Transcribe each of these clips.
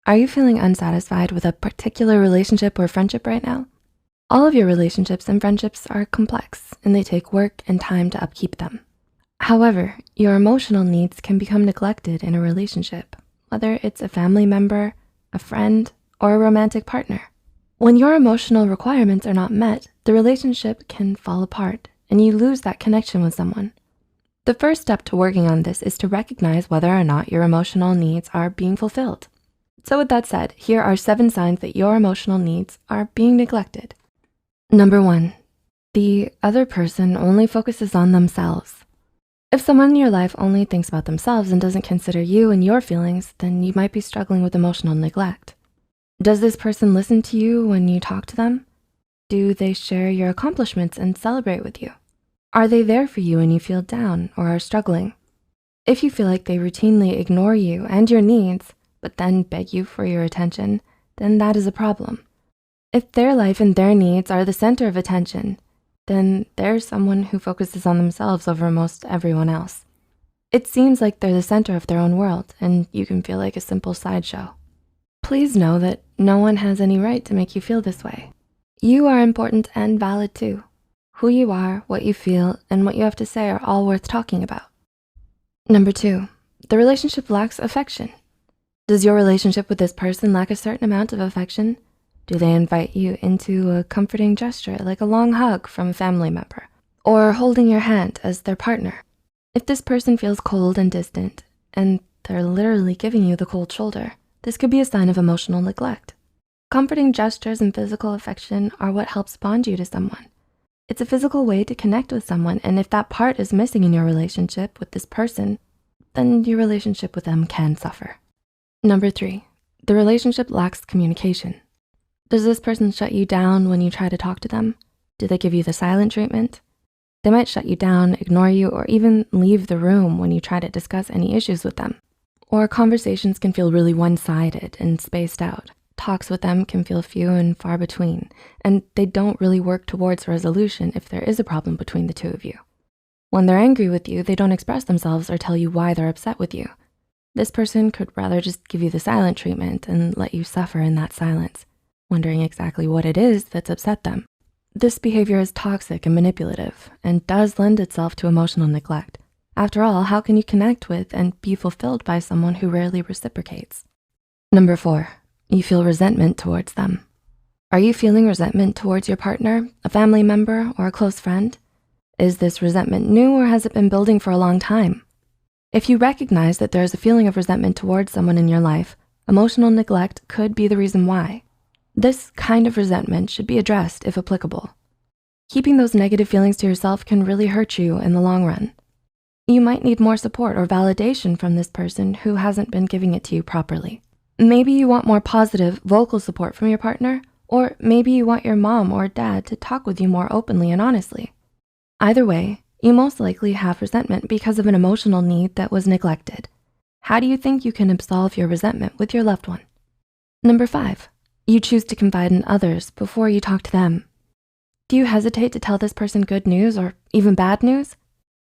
Are you feeling unsatisfied with a particular relationship or friendship right now? All of your relationships and friendships are complex and they take work and time to upkeep them. However, your emotional needs can become neglected in a relationship, whether it's a family member, a friend, or a romantic partner. When your emotional requirements are not met, the relationship can fall apart and you lose that connection with someone. The first step to working on this is to recognize whether or not your emotional needs are being fulfilled. So with that said, here are 7 signs that your emotional needs are being neglected. Number 1, the other person only focuses on themselves. If someone in your life only thinks about themselves and doesn't consider you and your feelings, then you might be struggling with emotional neglect. Does this person listen to you when you talk to them? Do they share your accomplishments and celebrate with you? Are they there for you when you feel down or are struggling? If you feel like they routinely ignore you and your needs, but then beg you for your attention, then that is a problem. If their life and their needs are the center of attention, then they're someone who focuses on themselves over most everyone else. It seems like they're the center of their own world and you can feel like a simple sideshow. Please know that no one has any right to make you feel this way. You are important and valid too. Who you are, what you feel, and what you have to say are all worth talking about. Number 2, the relationship lacks affection. Does your relationship with this person lack a certain amount of affection? Do they invite you into a comforting gesture like a long hug from a family member or holding your hand as their partner? If this person feels cold and distant and they're literally giving you the cold shoulder, this could be a sign of emotional neglect. Comforting gestures and physical affection are what helps bond you to someone. It's a physical way to connect with someone, and if that part is missing in your relationship with this person, then your relationship with them can suffer. Number 3, the relationship lacks communication. Does this person shut you down when you try to talk to them? Do they give you the silent treatment? They might shut you down, ignore you, or even leave the room when you try to discuss any issues with them. Or conversations can feel really one-sided and spaced out. Talks with them can feel few and far between, and they don't really work towards resolution if there is a problem between the two of you. When they're angry with you, they don't express themselves or tell you why they're upset with you. This person could rather just give you the silent treatment and let you suffer in that silence, wondering exactly what it is that's upset them. This behavior is toxic and manipulative and does lend itself to emotional neglect. After all, how can you connect with and be fulfilled by someone who rarely reciprocates? Number 4, you feel resentment towards them. Are you feeling resentment towards your partner, a family member, or a close friend? Is this resentment new or has it been building for a long time? If you recognize that there's a feeling of resentment towards someone in your life, emotional neglect could be the reason why. This kind of resentment should be addressed if applicable. Keeping those negative feelings to yourself can really hurt you in the long run. You might need more support or validation from this person who hasn't been giving it to you properly. Maybe you want more positive vocal support from your partner, or maybe you want your mom or dad to talk with you more openly and honestly. Either way, you most likely have resentment because of an emotional need that was neglected. How do you think you can absolve your resentment with your loved one? Number 5, you choose to confide in others before you talk to them. Do you hesitate to tell this person good news or even bad news?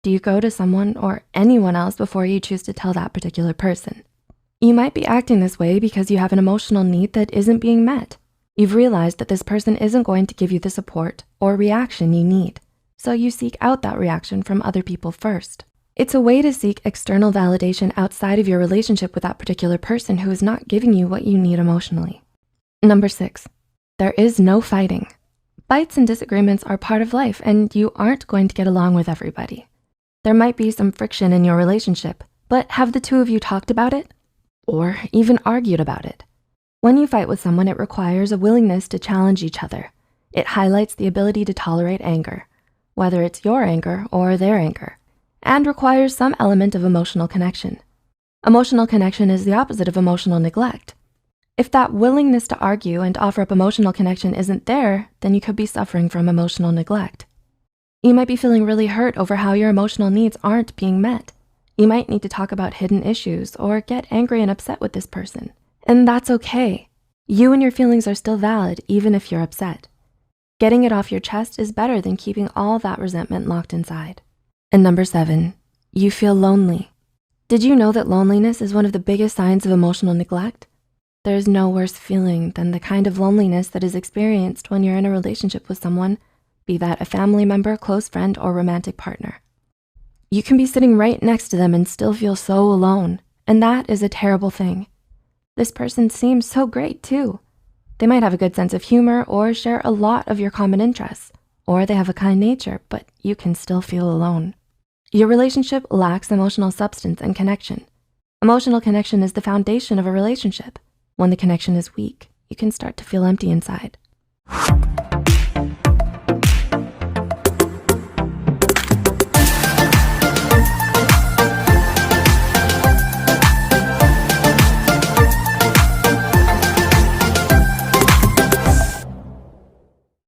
Do you go to someone or anyone else before you choose to tell that particular person? You might be acting this way because you have an emotional need that isn't being met. You've realized that this person isn't going to give you the support or reaction you need, so you seek out that reaction from other people first. It's a way to seek external validation outside of your relationship with that particular person who is not giving you what you need emotionally. Number 6, there is no fighting. Fights and disagreements are part of life and you aren't going to get along with everybody. There might be some friction in your relationship, but have the two of you talked about it? Or even argued about it? When you fight with someone, it requires a willingness to challenge each other. It highlights the ability to tolerate anger, whether it's your anger or their anger, and requires some element of emotional connection. Emotional connection is the opposite of emotional neglect. If that willingness to argue and offer up emotional connection isn't there, then you could be suffering from emotional neglect. You might be feeling really hurt over how your emotional needs aren't being met. You might need to talk about hidden issues or get angry and upset with this person. And that's okay. You and your feelings are still valid even if you're upset. Getting it off your chest is better than keeping all that resentment locked inside. And number 7, you feel lonely. Did you know that loneliness is one of the biggest signs of emotional neglect? There's no worse feeling than the kind of loneliness that is experienced when you're in a relationship with someone, be that a family member, close friend, or romantic partner. You can be sitting right next to them and still feel so alone, and that is a terrible thing. This person seems so great too. They might have a good sense of humor or share a lot of your common interests, or they have a kind nature, but you can still feel alone. Your relationship lacks emotional substance and connection. Emotional connection is the foundation of a relationship. When the connection is weak, you can start to feel empty inside.